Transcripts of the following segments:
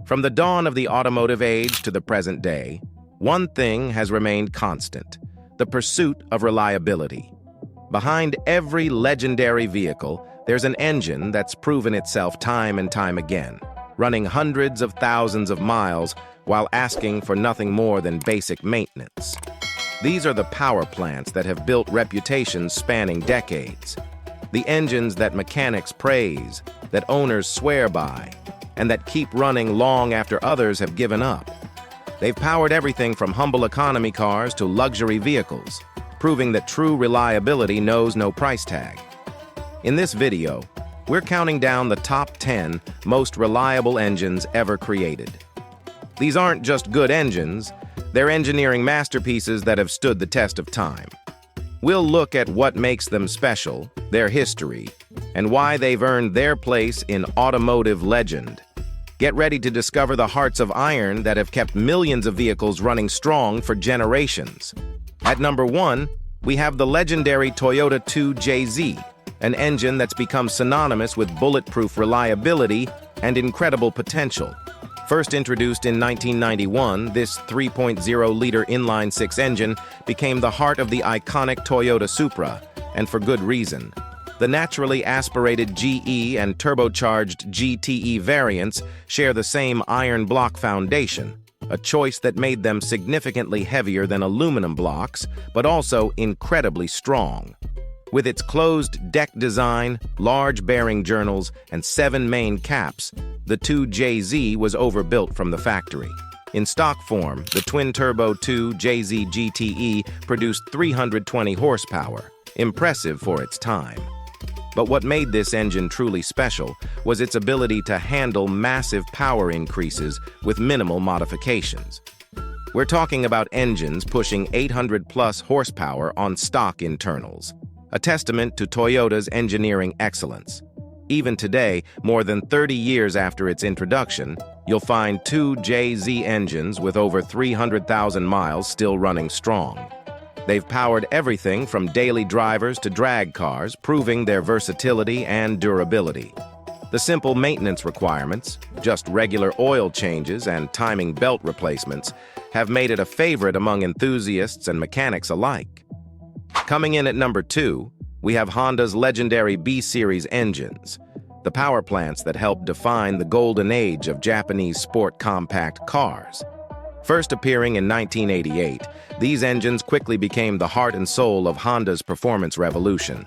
From the dawn of the automotive age to the present day, one thing has remained constant: the pursuit of reliability. Behind every legendary vehicle, there's an engine that's proven itself time and time again, running hundreds of thousands of miles while asking for nothing more than basic maintenance. These are the power plants that have built reputations spanning decades. The engines that mechanics praise, that owners swear by, and that keep running long after others have given up. They've powered everything from humble economy cars to luxury vehicles, proving that true reliability knows no price tag. In this video, we're counting down the top 10 most reliable engines ever created. These aren't just good engines, they're engineering masterpieces that have stood the test of time. We'll look at what makes them special, their history, and why they've earned their place in automotive legend. Get ready to discover the hearts of iron that have kept millions of vehicles running strong for generations. At number 1, we have the legendary Toyota 2JZ, an engine that's become synonymous with bulletproof reliability and incredible potential. First introduced in 1991, this 3.0-liter inline-six engine became the heart of the iconic Toyota Supra, and for good reason. The naturally aspirated GE and turbocharged GTE variants share the same iron block foundation, a choice that made them significantly heavier than aluminum blocks, but also incredibly strong. With its closed deck design, large bearing journals, and 7 main caps, the 2JZ was overbuilt from the factory. In stock form, the twin-turbo 2JZ GTE produced 320 horsepower, impressive for its time. But what made this engine truly special was its ability to handle massive power increases with minimal modifications. We're talking about engines pushing 800-plus horsepower on stock internals, a testament to Toyota's engineering excellence. Even today, more than 30 years after its introduction, you'll find 2JZ engines with over 300,000 miles still running strong. They've powered everything from daily drivers to drag cars, proving their versatility and durability. The simple maintenance requirements, just regular oil changes and timing belt replacements, have made it a favorite among enthusiasts and mechanics alike. Coming in at number 2, we have Honda's legendary B-Series engines, the power plants that helped define the golden age of Japanese sport compact cars. First appearing in 1988, these engines quickly became the heart and soul of Honda's performance revolution.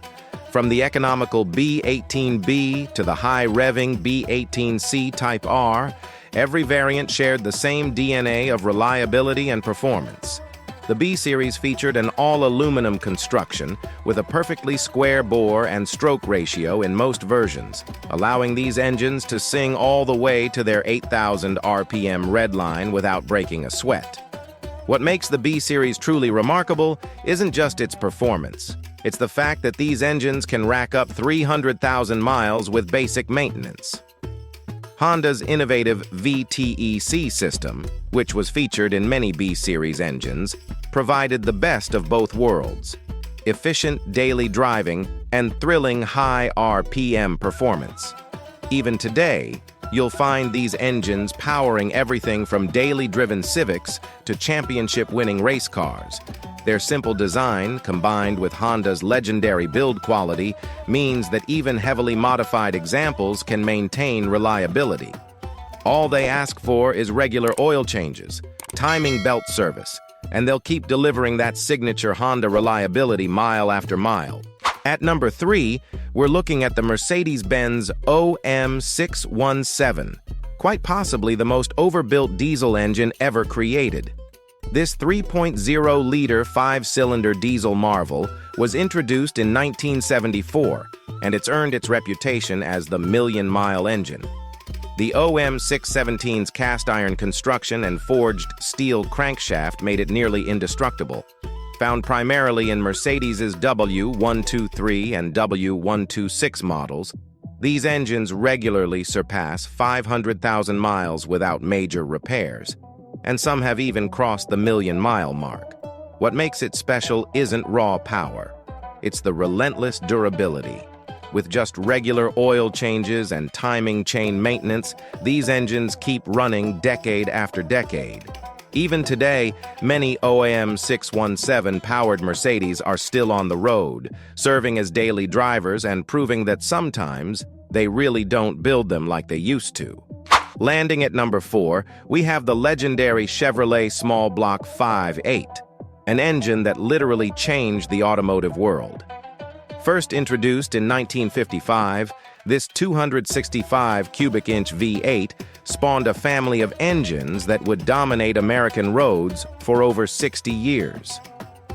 From the economical B18B to the high-revving B18C Type R, every variant shared the same DNA of reliability and performance. The B-Series featured an all-aluminum construction with a perfectly square bore and stroke ratio in most versions, allowing these engines to sing all the way to their 8,000 RPM redline without breaking a sweat. What makes the B-Series truly remarkable isn't just its performance. It's the fact that these engines can rack up 300,000 miles with basic maintenance. Honda's innovative VTEC system, which was featured in many B-Series engines, provided the best of both worlds: efficient daily driving and thrilling high RPM performance. Even today, you'll find these engines powering everything from daily-driven Civics to championship-winning race cars. Their simple design, combined with Honda's legendary build quality, means that even heavily modified examples can maintain reliability. All they ask for is regular oil changes, timing belt service, and they'll keep delivering that signature Honda reliability mile after mile. At number 3, we're looking at the Mercedes-Benz OM617, quite possibly the most overbuilt diesel engine ever created. This 3.0-liter 5-cylinder diesel marvel was introduced in 1974, and it's earned its reputation as the million-mile engine. The OM617's cast-iron construction and forged steel crankshaft made it nearly indestructible. Found primarily in Mercedes's W123 and W126 models, these engines regularly surpass 500,000 miles without major repairs, and some have even crossed the million-mile mark. What makes it special isn't raw power. It's the relentless durability. With just regular oil changes and timing chain maintenance, these engines keep running decade after decade. Even today, many OEM 617-powered Mercedes are still on the road, serving as daily drivers and proving that sometimes they really don't build them like they used to. Landing at number 4, we have the legendary Chevrolet Small Block 5.8, an engine that literally changed the automotive world. First introduced in 1955, this 265 cubic inch V8 spawned a family of engines that would dominate American roads for over 60 years.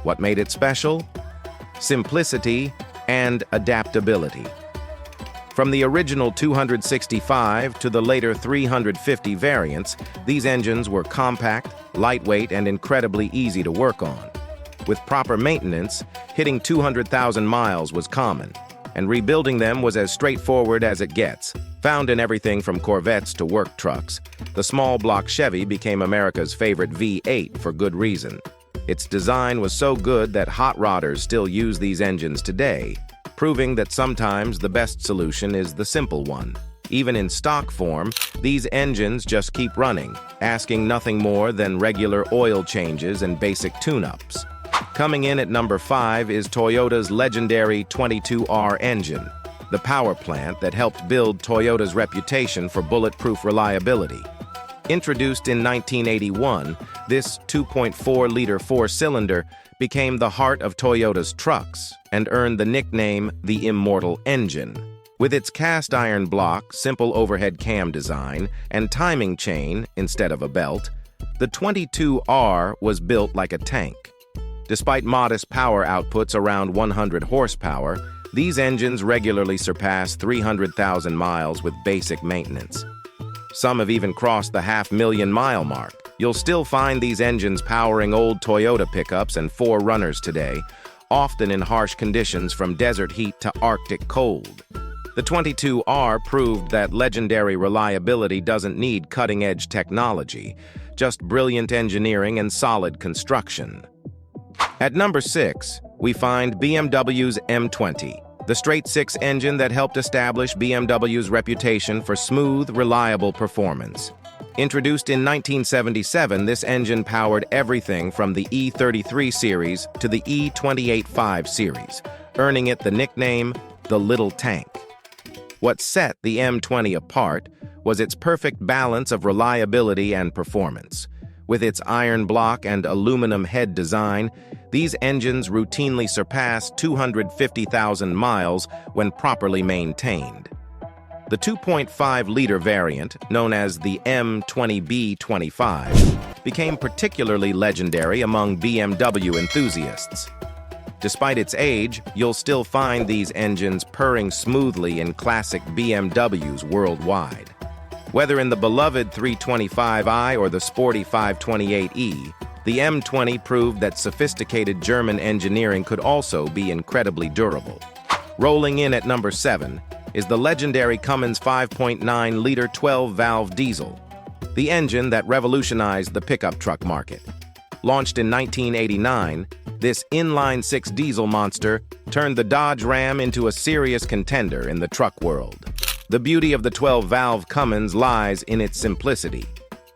What made it special? Simplicity and adaptability. From the original 265 to the later 350 variants, these engines were compact, lightweight, and incredibly easy to work on. With proper maintenance, hitting 200,000 miles was common, and rebuilding them was as straightforward as it gets. Found in everything from Corvettes to work trucks, the small block Chevy became America's favorite V8 for good reason. Its design was so good that hot rodders still use these engines today, proving that sometimes the best solution is the simple one. Even in stock form, these engines just keep running, asking nothing more than regular oil changes and basic tune-ups. Coming in at number 5 is Toyota's legendary 22R engine, the power plant that helped build Toyota's reputation for bulletproof reliability. Introduced in 1981, this 2.4-liter four-cylinder became the heart of Toyota's trucks and earned the nickname the Immortal Engine. With its cast-iron block, simple overhead cam design, and timing chain instead of a belt, the 22R was built like a tank. Despite modest power outputs around 100 horsepower, these engines regularly surpass 300,000 miles with basic maintenance. Some have even crossed the 500,000-mile mark. You'll still find these engines powering old Toyota pickups and 4Runners today, often in harsh conditions from desert heat to Arctic cold. The 22R proved that legendary reliability doesn't need cutting-edge technology, just brilliant engineering and solid construction. At number 6, we find BMW's M20, the straight-six engine that helped establish BMW's reputation for smooth, reliable performance. Introduced in 1977, this engine powered everything from the E33 series to the E285 series, earning it the nickname the Little Tank. What set the M20 apart was its perfect balance of reliability and performance. With its iron block and aluminum head design, these engines routinely surpass 250,000 miles when properly maintained. The 2.5-liter variant, known as the M20B25, became particularly legendary among BMW enthusiasts. Despite its age, you'll still find these engines purring smoothly in classic BMWs worldwide. Whether in the beloved 325i or the sporty 528e, the M20 proved that sophisticated German engineering could also be incredibly durable. Rolling in at number 7 is the legendary Cummins 5.9-liter 12-valve diesel, the engine that revolutionized the pickup truck market. Launched in 1989, this inline-six diesel monster turned the Dodge Ram into a serious contender in the truck world. The beauty of the 12-valve Cummins lies in its simplicity.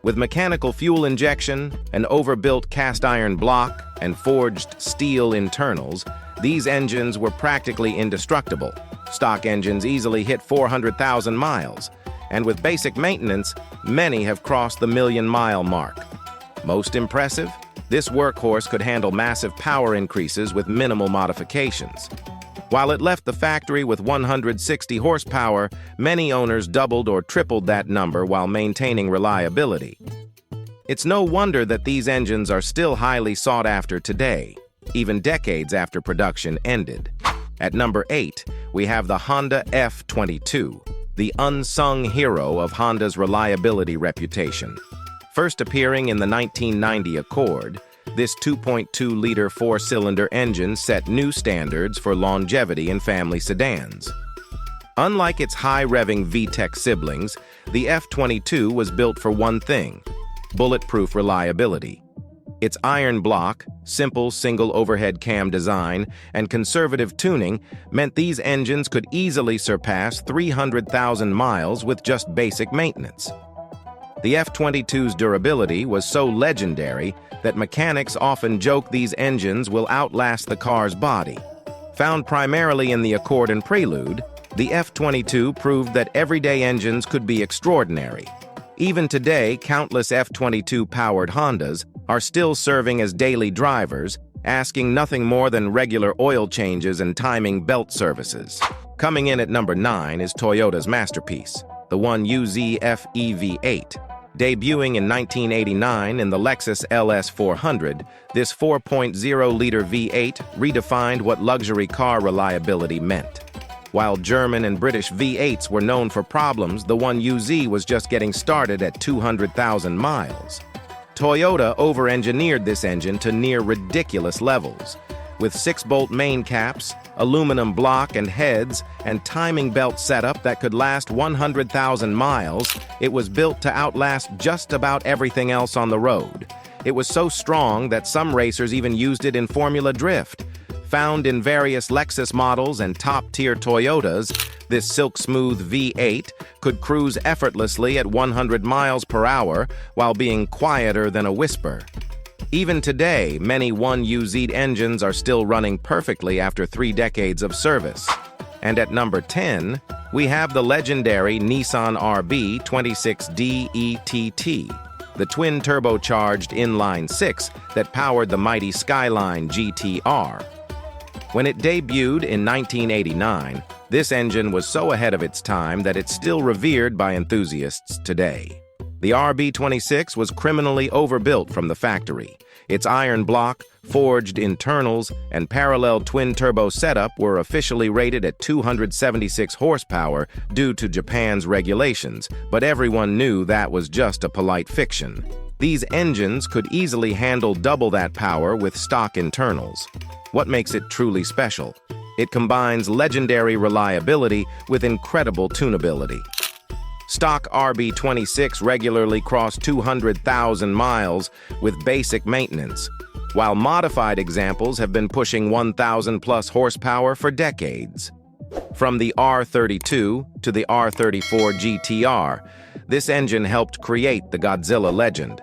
With mechanical fuel injection, an overbuilt cast-iron block, and forged steel internals, these engines were practically indestructible. Stock engines easily hit 400,000 miles, and with basic maintenance, many have crossed the million-mile mark. Most impressive? This workhorse could handle massive power increases with minimal modifications. While it left the factory with 160 horsepower, many owners doubled or tripled that number while maintaining reliability. It's no wonder that these engines are still highly sought after today, even decades after production ended. At number 8, we have the Honda F22, the unsung hero of Honda's reliability reputation. First appearing in the 1990 Accord, this 2.2-liter four-cylinder engine set new standards for longevity in family sedans. Unlike its high-revving VTEC siblings, the F22 was built for one thing: bulletproof reliability. Its iron block, simple single overhead cam design, and conservative tuning meant these engines could easily surpass 300,000 miles with just basic maintenance. The F-22's durability was so legendary that mechanics often joke these engines will outlast the car's body. Found primarily in the Accord and Prelude, the F-22 proved that everyday engines could be extraordinary. Even today, countless F-22-powered Hondas are still serving as daily drivers, asking nothing more than regular oil changes and timing belt services. Coming in at number 9 is Toyota's masterpiece, the 1UZ FEV8. Debuting in 1989 in the Lexus LS400, this 4.0-liter V8 redefined what luxury car reliability meant. While German and British V8s were known for problems, the 1UZ was just getting started at 200,000 miles. Toyota over-engineered this engine to near ridiculous levels. With 6-bolt main caps, aluminum block and heads, and timing belt setup that could last 100,000 miles, it was built to outlast just about everything else on the road. It was so strong that some racers even used it in Formula Drift. Found in various Lexus models and top-tier Toyotas, this silk-smooth V8 could cruise effortlessly at 100 miles per hour while being quieter than a whisper. Even today, many 1UZ engines are still running perfectly after 3 decades of service. And at number 10, we have the legendary Nissan RB 26D ETT, the twin turbocharged inline-6 that powered the mighty Skyline GTR. When it debuted in 1989, this engine was so ahead of its time that it's still revered by enthusiasts today. The RB26 was criminally overbuilt from the factory. Its iron block, forged internals, and parallel twin-turbo setup were officially rated at 276 horsepower due to Japan's regulations, but everyone knew that was just a polite fiction. These engines could easily handle double that power with stock internals. What makes it truly special? It combines legendary reliability with incredible tunability. Stock RB26 regularly cross 200,000 miles with basic maintenance, while modified examples have been pushing 1,000-plus horsepower for decades. From the R32 to the R34 GTR, this engine helped create the Godzilla legend.